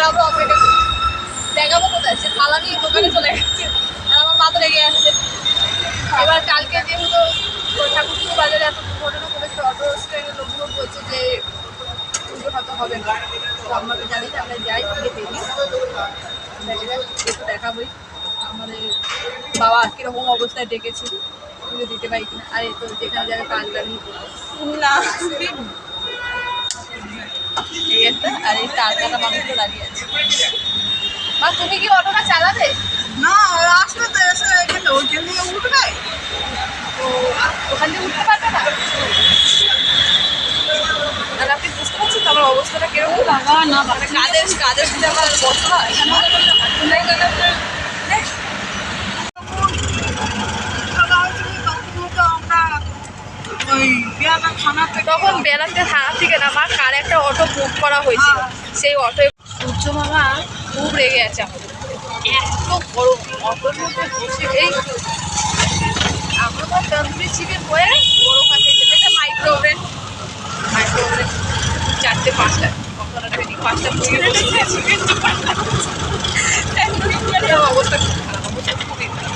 আমরা অপেক্ষা দেখাবো কোথায়, সে থালা নিয়ে দোকানে চলে গেছে আর আমার মা তো লেগে যাচ্ছে। এবার কালকে যেহেতু ঠাকুরপুর বাজারে এত ঘটনা ঘটেছে, অটো স্ট্যান্ডের লোকজন বলছে যে পুজো হয়তো হবে না। তো আমাকে জানি যে আমরা যাই থেকে দেখি, একটু দেখাবই আমাদের বাবা কীরকম অবস্থায় ডেকেছে, পুজো দিতে পারি কিনা। আর এই তো যেখানে যাবে পাঁচবারই না এই একটা, আর এই তার কাটা মানুষগুলো দাঁড়িয়ে আছে। মা তুমি কি অটোটা চালাবে? না আসলে তো এসে এখানে ওইখান থেকে উঠবে, তো ওখান থেকে উঠতে পারবে না। আর আপনি বুঝতে পারছেন তো আমার অবস্থাটা কিরকম? বাবা না মানে কাদের কাদের সাথে আমার বসতে হয়। তখন বেলাতে থানা থেকে না আমার কার একটা অটো বুক করা হয়েছিল, সেই অটোয় সূর্য মামা খুব রেগে আছে আমাদের, এত গরম অটোর মধ্যে বসে। এই আমরা তো তন্দুরি চিকেন হয়ে বড়ো কাছে যেটা মাইক্রো ওভেন 4টে 5টা মশলা ট্রেনিং 5টা অবস্থা খুব খারাপ, অবস্থা খুবই খারাপ।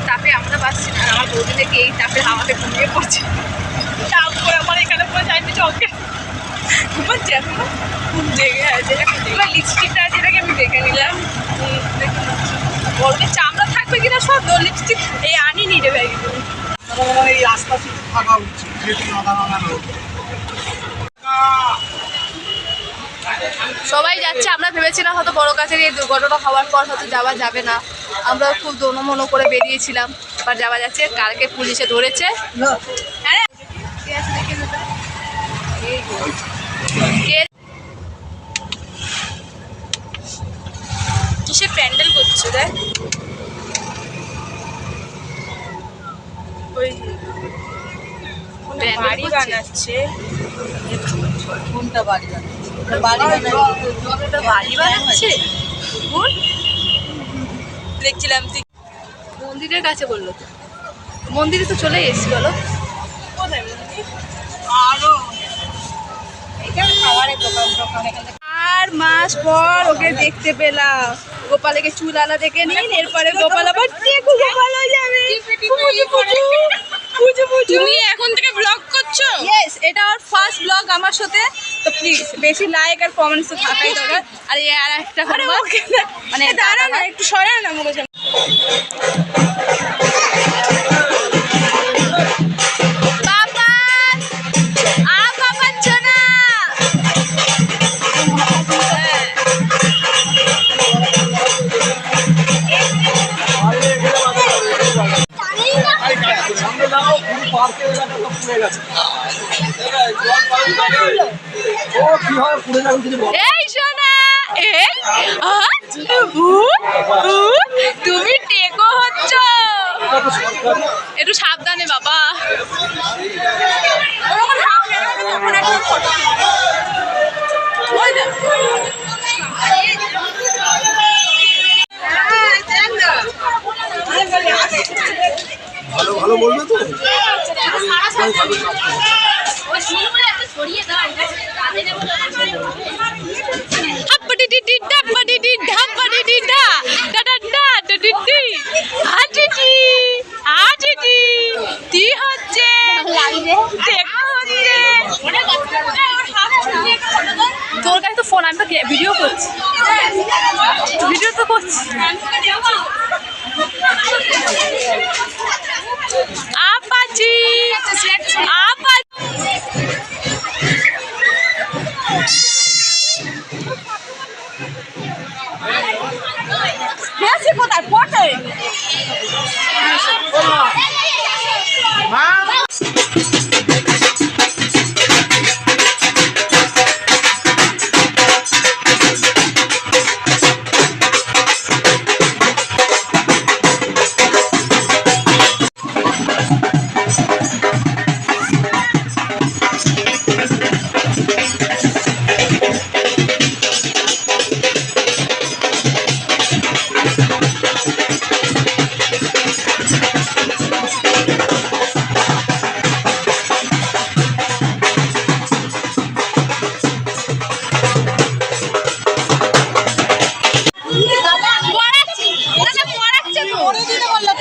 তাপে আমরা পাচ্ছি না, আমার বৌদি থেকে এই তাপে আমাকে ঘুমিয়ে পড়ছে। চাপ করে আমার এখানে পরে যাইতে চলকে ঘুমাচ্ছে, এখনো খুব জেগে আছে। এবার লিপস্টিকটা যেটাকে আমি দেখে নিলাম, গরমে চামড়া থাকবে কিনা সব লিপস্টিক এই আনিনি রে ব্যাগে। এই রাস্তা থাকা উচিত, সবাই যাচ্ছে, আমরা ভেবেছিলাম হয়তো বড় কাছের এই দুর্ঘটনা হওয়ার পর হয়তো যাওয়া যাবে না। আমরা খুব দোনো করে বেরিয়েছিলাম, এবার যাওয়া যাচ্ছে। কালকে পুলিশে ধরেছে। কিসের প্যান্ডেল করছে দেখ, ওই বাড়ি বানাচ্ছে। কোনটা বাড়ি বাড়ি বানাচ্ছে দেখছিলাম। তুই মন্দিরের কাছে বললো তো, মন্দিরে তো চলে এসছি। বলো কোথায় আরো খাবারের দোকান টোকান। 4 মাস পর ওকে দেখতে পেলাম। গোপালকে চুল আলা দেখে নিন, এরপরে গোপাল আবার গোপাল হয়ে যাবে। তুমি এখন থেকে ব্লগ করছো? ইয়েস, এটা ওর ফার্স্ট ব্লগ আমার সাথে। তো প্লিজ বেশি লাইক আর কমেন্টস তো থাকাই দরকার। আর এই আর একটা মানে দাঁড়া না, একটু সরা না মুখে। এই শোনা, তুমি টেকো হচ্ছ, একটু সাবধানে বাবা। ভালো ভালো বলবে তো। তোর কাছে তো ফোন, আমি তো ভিডিও করছি, ভিডিও তো করছি। আপাচি কোথায় পটে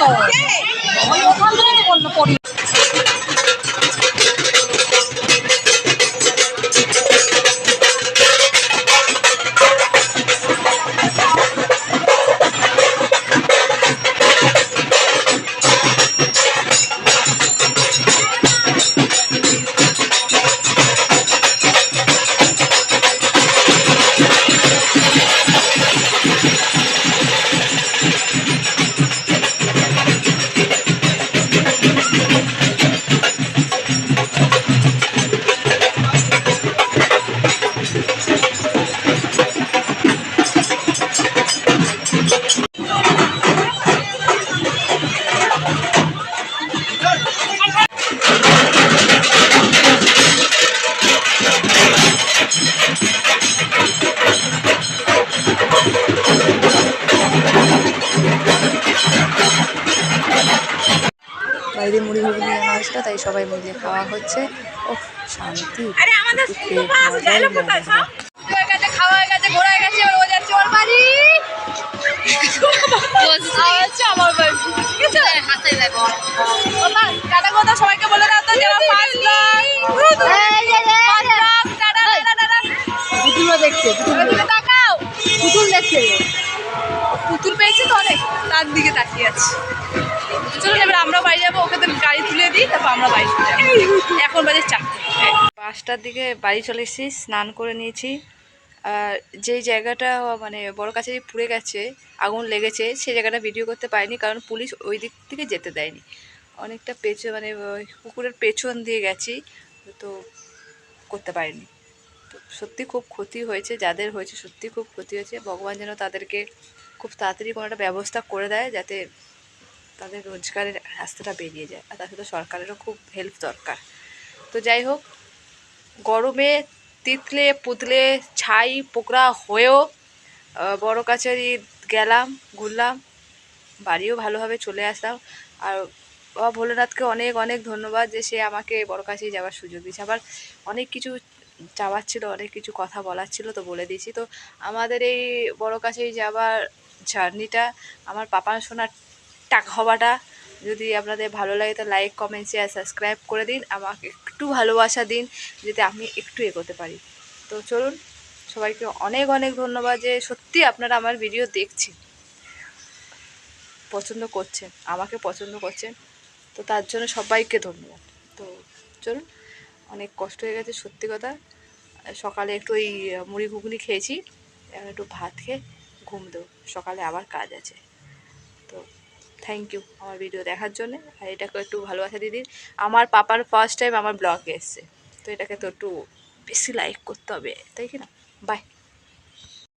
তো ওখান থেকে তো বললো পড়ি বাইরে মুড়ি ঘুগনি আনা হয়েছিল, তাই সবাই মিলে খাওয়া হচ্ছে। ও শান্তি, হয়ে গেছে, খাওয়া হয়ে গেছে, ঘোরা হয়ে গেছে, এবার ও যাচ্ছে ওর বাড়ি, হচ্ছে আমার বাড়ি। ঠিক আছে, হাসাই দেখো টাটা কথা সবাইকে বলে দাও তো যারা ফার্স্ট পুতুলও দেখছে, তাকাও, পুতুল দেখছে। পুতুল পেয়েছে তো অনেক, তার দিকে তাকিয়ে আছে। চলুন এবার আমরাও বাড়ি যাবো, ওকে তো গাড়ি তুলে দিই, তারপর আমরা বাড়ি চলে যাবো। এখন বাজে 4টে। 5টার দিকে বাড়ি চলে এসেছি, স্নান করে নিয়েছি। আর যেই জায়গাটা মানে বড় কাছে পুড়ে গেছে, আগুন লেগেছে, সেই জায়গাটা ভিডিও করতে পারিনি, কারণ পুলিশ ওই দিক থেকে যেতে দেয়নি। অনেকটা মানে পুকুরের পেছন দিয়ে গেছি, তো করতে পারিনি। তো সত্যি খুব ক্ষতি হয়েছে, যাদের হয়েছে সত্যি খুব ক্ষতি হয়েছে। ভগবান যেন তাদেরকে খুব তাড়াতাড়ি কোনো একটা ব্যবস্থা করে দেয়, যাতে তাদের রোজগারের রাস্তাটা বেরিয়ে যায়। আর তার সাথে সরকারেরও খুব হেল্প দরকার। তো যাই হোক, গরমে তিতলে পুতলে ছাই পোকরা হয়েও বড় কাছারি গেলাম, ঘুরলাম, বাড়িও ভালোভাবে চলে আসলাম। আর বাবা ভোলেনাথকে অনেক অনেক ধন্যবাদ যে সে আমাকে বড় কাছেই যাওয়ার সুযোগ দিয়েছে। আবার অনেক কিছু চাওয়ার ছিল, অনেক কিছু কথা বলার ছিল, তো বলে দিয়েছি। তো আমাদের এই বড় কাছেই যাওয়ার জার্নিটা, আমার পাপান সোনার টাকা হওয়াটা যদি আপনাদের ভালো লাগে, তো লাইক কমেন্ট শেয়ার সাবস্ক্রাইব করে দিন, আমাকে একটু ভালোবাসা দিন, যাতে আমি একটু এগোতে পারি। তো চলুন, সবাইকে অনেক অনেক ধন্যবাদ যে সত্যি আপনারা আমার ভিডিও দেখছেন, পছন্দ করছেন, আমাকে পছন্দ করছেন, তো তার জন্য সবাইকে ধন্যবাদ। তো চলুন, অনেক কষ্ট হয়ে গেছে সত্যি কথা। সকালে একটু ওই মুড়ি ঘুগনি খেয়েছি, এখন একটু ভাত খেয়ে ঘুম দেবো, সকালে আবার কাজ আছে। তো থ্যাংক ইউ আমার ভিডিও দেখার জন্য। আর এটাকে একটু ভালোবাসা দিয়ে দিন। আমার পাপার ফার্স্ট টাইম আমার ব্লগে এসছে, তো এটাকে তো একটু বেশি লাইক করতে হবে, তাই কি না? বাই।